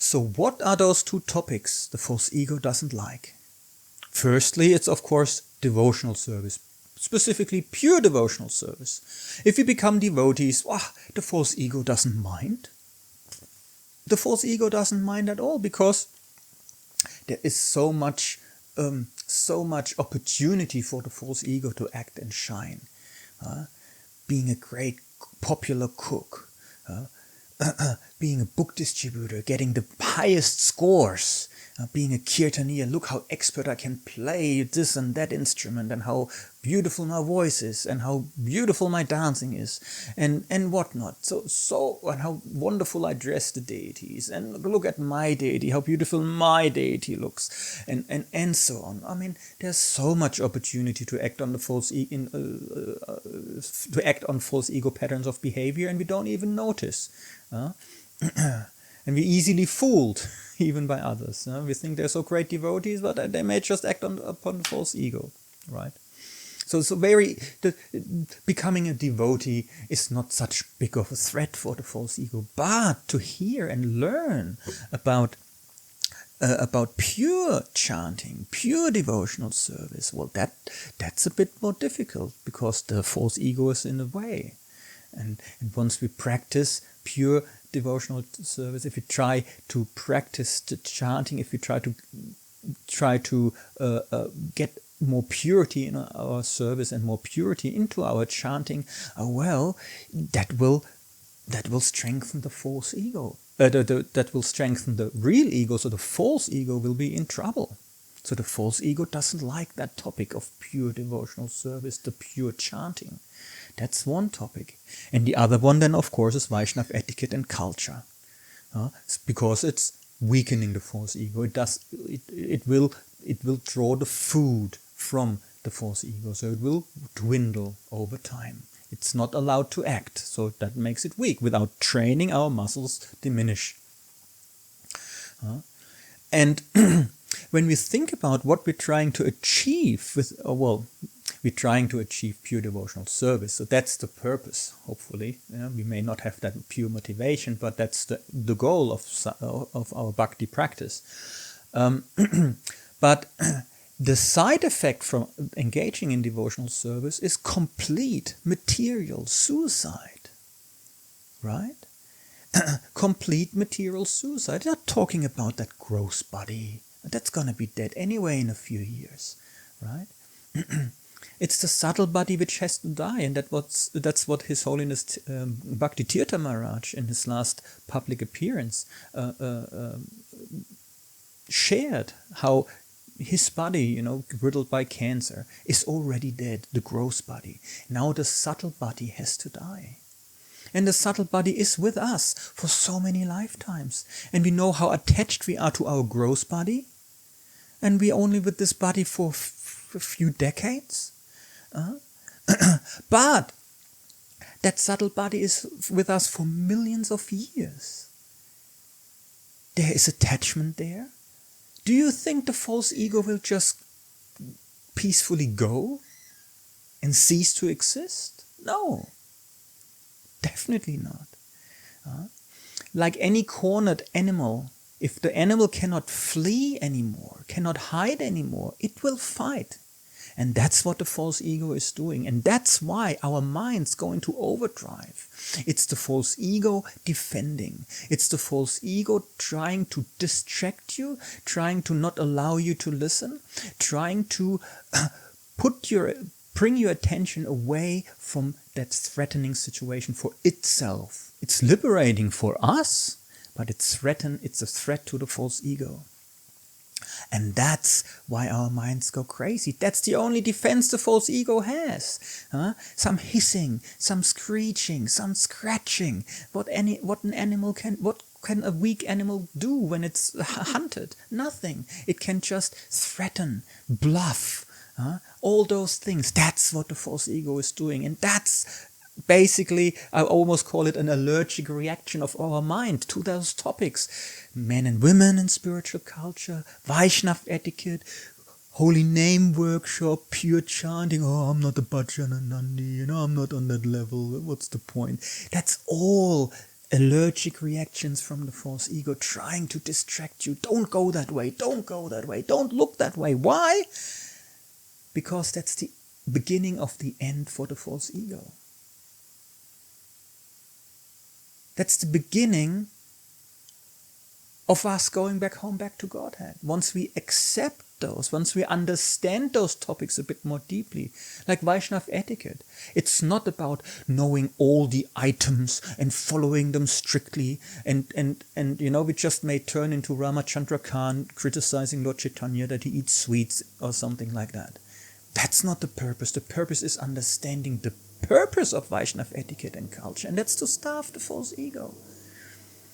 So what are those two topics the false ego doesn't like? Firstly, it's of course devotional service, specifically pure devotional service. If we become devotees, the false ego doesn't mind. The false ego doesn't mind at all, because there is so much opportunity for the false ego to act and shine. Being a great popular cook, being a book distributor, getting the highest scores, being a kirtaniya, look how expert I can play this and that instrument, and how beautiful my voice is, and how beautiful my dancing is, and whatnot. So and how wonderful I dress the deities, and look at my deity, how beautiful my deity looks, and so on. I mean, there's so much opportunity to act on the false false ego patterns of behavior, and we don't even notice. And we're easily fooled, even by others. We think they're so great devotees, but they may just act upon the false ego, right? So becoming a devotee is not such big of a threat for the false ego, but to hear and learn about pure chanting, pure devotional service, well, that's a bit more difficult, because the false ego is in the way. And once we practice pure devotional service, if we try to practice the chanting, if we try to get more purity in our service and more purity into our chanting, well, that will strengthen the false ego. That will strengthen the real ego, so the false ego will be in trouble. So the false ego doesn't like that topic of pure devotional service, the pure chanting. That's one topic. And the other one then, of course, is Vaishnava etiquette and culture. Because it's weakening the false ego. It will draw the food from the false ego. So it will dwindle over time. It's not allowed to act. So that makes it weak. Without training, our muscles diminish. And when we think about what we're trying to achieve we're trying to achieve pure devotional service. So that's the purpose, hopefully. We may not have that pure motivation, but that's the goal of our bhakti practice. But the side effect from engaging in devotional service is complete material suicide. Right? Complete material suicide. We're not talking about that gross body. That's going to be dead anyway in a few years. Right? It's the subtle body which has to die, and that's what His Holiness Bhakti Tirtha Maharaj in his last public appearance shared, how his body, riddled by cancer, is already dead, the gross body. Now the subtle body has to die. And the subtle body is with us for so many lifetimes. And we know how attached we are to our gross body. And we're only with this body for a few decades. But that subtle body is with us for millions of years. There is attachment there. Do you think the false ego will just peacefully go and cease to exist? No, definitely not. Like any cornered animal, if the animal cannot flee anymore, cannot hide anymore, it will fight. And that's what the false ego is doing. And that's why our minds go into overdrive. It's the false ego defending. It's the false ego trying to distract you, trying to not allow you to listen, trying to bring your attention away from that threatening situation for itself. It's liberating for us, but it's a threat to the false ego. And that's why our minds go crazy. That's the only defense the false ego has. Some hissing, some screeching, some scratching. What can a weak animal do when it's hunted? Nothing. It can just threaten, bluff, all those things. That's what the false ego is doing. And that's basically, I almost call it an allergic reaction of our mind to those topics. Men and women in spiritual culture, Vaishnava etiquette, holy name workshop, pure chanting. Oh, I'm not a bhajana nandi, I'm not on that level. What's the point? That's all allergic reactions from the false ego trying to distract you. Don't go that way, don't go that way, don't look that way. Why? Because that's the beginning of the end for the false ego. That's the beginning of us going back home, back to Godhead. Once we accept those, once we understand those topics a bit more deeply, like Vaishnava etiquette, it's not about knowing all the items and following them strictly, and we just may turn into Ramachandra Khan criticizing Lord Chaitanya that he eats sweets or something like that. That's not the purpose. The purpose is understanding the purpose of Vaishnava etiquette and culture, and that's to starve the false ego.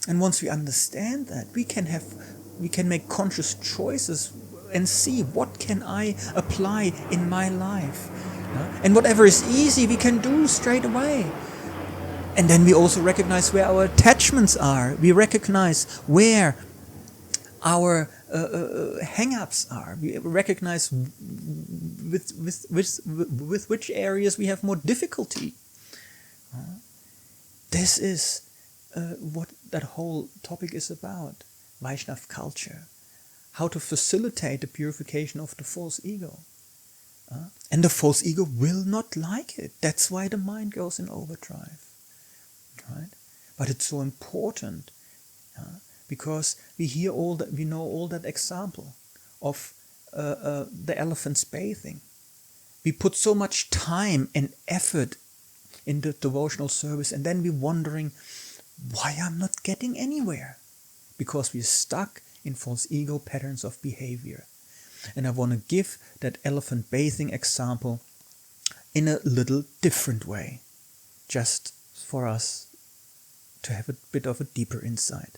And once we understand that, we can make conscious choices and see what can I apply in my life. And whatever is easy, we can do straight away. And then we also recognize where our attachments are. We recognize where our hang-ups are. We recognize with which areas we have more difficulty. This is what that whole topic is about, Vaishnava culture. How to facilitate the purification of the false ego. And the false ego will not like it. That's why the mind goes in overdrive. Right? But it's so important because we know all that example of the elephants bathing. We put so much time and effort in the devotional service, and then we're wondering why I'm not getting anywhere, because we're stuck in false ego patterns of behavior. And I want to give that elephant bathing example in a little different way, just for us to have a bit of a deeper insight.